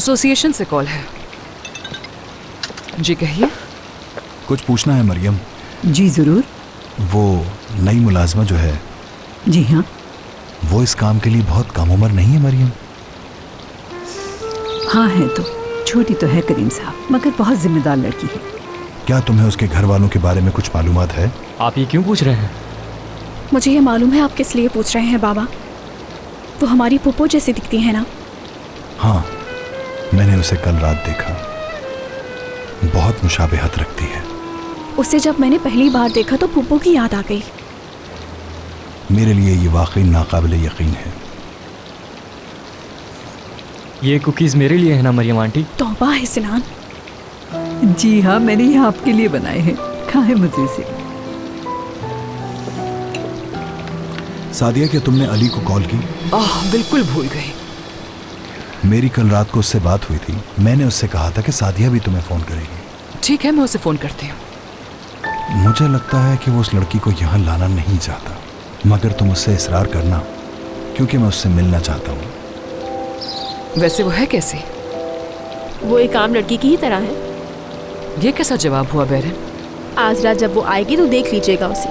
Association से call है। जी कहिए। कुछ पूछना है मरियम। जी ज़रूर। वो नई मुलाजमा जो है, जी हाँ। वो इस काम के लिए बहुत कम उम्र नहीं है मरियम? हाँ है तो, छोटी तो है करीम साहब, मगर बहुत जिम्मेदार लड़की है। क्या तुम्हें उसके घर वालों के बारे में कुछ मालूमात है? आप ये क्यों पूछ रहे हैं? मुझे ये मालूम है आप किस लिए पूछ रहे हैं बाबा। वो हमारी पुप्पो जैसी दिखती है ना? हाँ, मैंने उसे कल रात देखा। बहुत मुशाबिहत रखती है। उसे जब मैंने पहली बार देखा तो पुप्पो की याद आ गई। मेरे लिए ये वाकई नाकाबिले यकीन है। ये कुकीज़ मेरे लिए है ना मरियम आंटी? तौबा है सिनान। जी हाँ, मैंने ये आपके लिए बनाए हैं, खाएं मजे से। सादिया, क्या तुमने अली को कॉल की? बिल्कुल भूल गई। मेरी कल रात को उससे बात हुई थी। मैंने उससे कहा था कि सादिया भी तुम्हें फ़ोन करेगी। ठीक है, मैं उसे फ़ोन करती हूँ। मुझे लगता है कि वो उस लड़की को यहाँ लाना नहीं चाहता, मगर तुम उससे इसरार करना, क्योंकि मैं उससे मिलना चाहता हूँ। वैसे वो है कैसी? वो एक आम लड़की की ही तरह है। ये कैसा जवाब हुआ बहरन? आज रात जब वो आएगी तो देख लीजिएगा उसे।